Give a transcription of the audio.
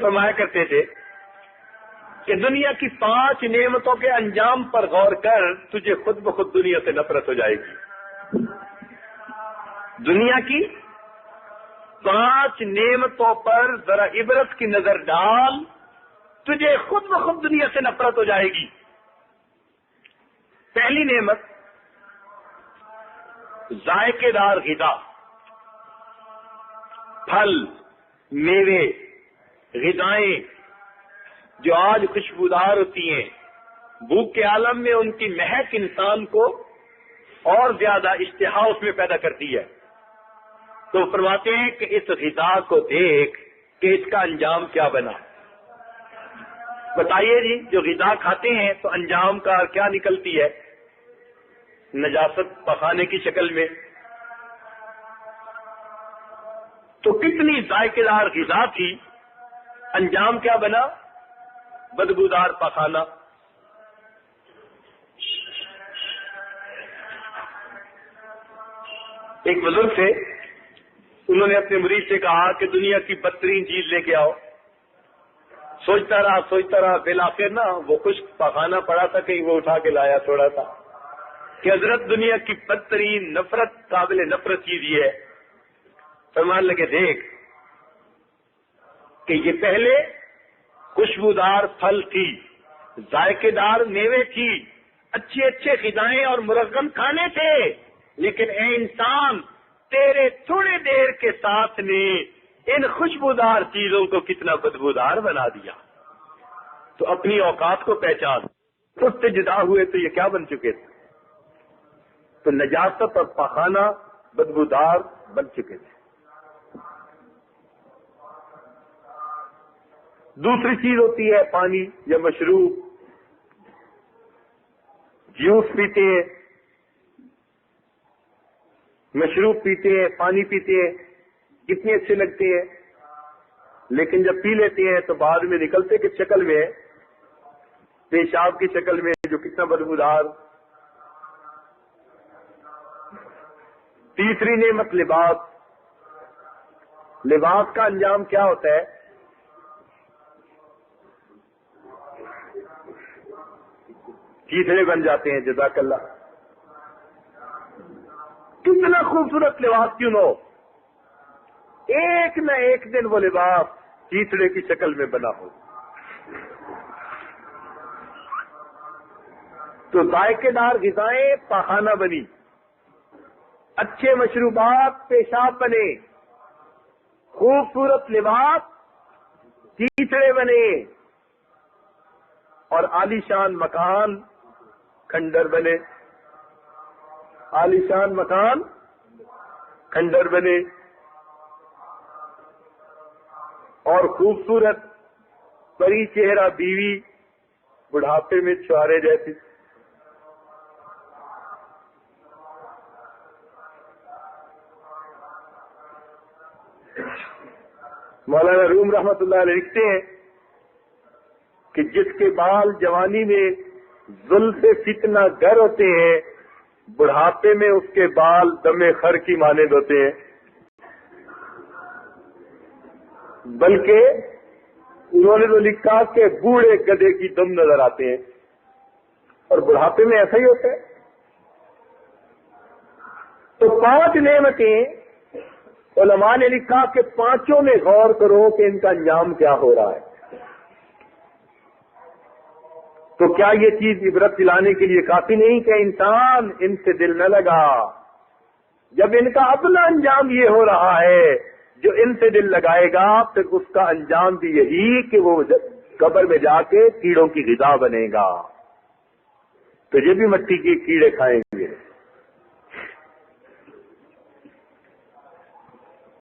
فرمایا کرتے تھے کہ دنیا کی 5 نعمتوں کے انجام پر غور کر، تجھے خود بخود دنیا سے نفرت ہو جائے گی۔ دنیا کی 5 نعمتوں پر ذرا عبرت کی نظر ڈال، تجھے خود بخود دنیا سے نفرت ہو جائے گی۔ پہلی نعمت ذائقے دار غذا، پھل، میوے، غذائیں جو آج خوشبودار ہوتی ہیں، بھوک کے عالم میں ان کی مہک انسان کو اور زیادہ اشتہا اس میں پیدا کرتی ہے۔ تو فرماتے ہیں کہ اس غذا کو دیکھ کہ اس کا انجام کیا بنا۔ بتائیے جی، جو غذا کھاتے ہیں تو انجام کا کیا نکلتی ہے؟ نجاست پخانے کی شکل میں۔ تو کتنی ذائقے دار غذا تھی، انجام کیا بنا؟ بدبودار پخانا۔ ایک بزرگ تھے، انہوں نے اپنے مرید سے کہا کہ دنیا کی بدترین چیز لے کے آؤ۔ سوچتا رہا بالآخر نا وہ خشک پخانا پڑا تھا، کہیں وہ اٹھا کے لایا تھوڑا سا کہ حضرت دنیا کی بدترین قابل نفرت چیز یہ ہے۔ فرمان لگے دیکھ کہ یہ پہلے خوشبودار پھل تھی، ذائقے دار میوے تھی، اچھے اچھے غذائیں اور مرغم کھانے تھے، لیکن اے انسان تیرے تھوڑے دیر کے ساتھ نے ان خوشبودار چیزوں کو کتنا بدبودار بنا دیا۔ تو اپنی اوقات کو پہچان، اس سے جدا ہوئے تو یہ کیا بن چکے تھے؟ تو نجاست اور پخانا بدبودار بن چکے تھے۔ دوسری چیز ہوتی ہے پانی یا مشروب، جوس پیتے ہیں، مشروب پیتے ہیں، پانی پیتے ہیں، کتنے اچھے لگتے ہیں، لیکن جب پی لیتے ہیں تو بعد میں نکلتے کس شکل میں ہے؟ پیشاب کی شکل میں، جو کتنا بدبودار۔ تیسری نعمت لباس۔ لباس کا انجام کیا ہوتا ہے؟ چیتڑے بن جاتے ہیں۔ جزاک اللہ۔ کتنا خوبصورت لباس کیوں نہ ہو، ایک نہ ایک دن وہ لباس چیتڑے کی شکل میں بنا ہو۔ تو ذائقے دار غذائیں پخانہ بنی، اچھے مشروبات پیشاب بنے، خوبصورت لباس چیتڑے بنے، اور عالیشان مکان کھنڈر بنے۔ عالیشان مکان کھنڈر بنے، اور خوبصورت پری چہرہ بیوی بڑھاپے میں چھوارے جیسی۔ مولانا روم رحمت اللہ علیہ لکھتے ہیں کہ جس کے بال جوانی میں زلف فتنہ گر ہوتے ہیں، بڑھاپے میں اس کے بال دم خر کی مانند ہوتے ہیں۔ بلکہ انہوں نے تو لکھا کہ بوڑھے گدھے کی دم نظر آتے ہیں، اور بڑھاپے میں ایسا ہی ہوتا ہے۔ تو 5 نعمتیں علماء نے لکھا کہ 5 میں غور کرو کہ ان کا انجام کیا ہو رہا ہے۔ تو کیا یہ چیز عبرت دلانے کے لیے کافی نہیں کہ انسان ان سے دل نہ لگا؟ جب ان کا اپنا انجام یہ ہو رہا ہے، جو ان سے دل لگائے گا پھر اس کا انجام بھی یہی کہ وہ قبر میں جا کے کیڑوں کی غذا بنے گا، تو یہ بھی مٹی کے کیڑے کھائیں گے۔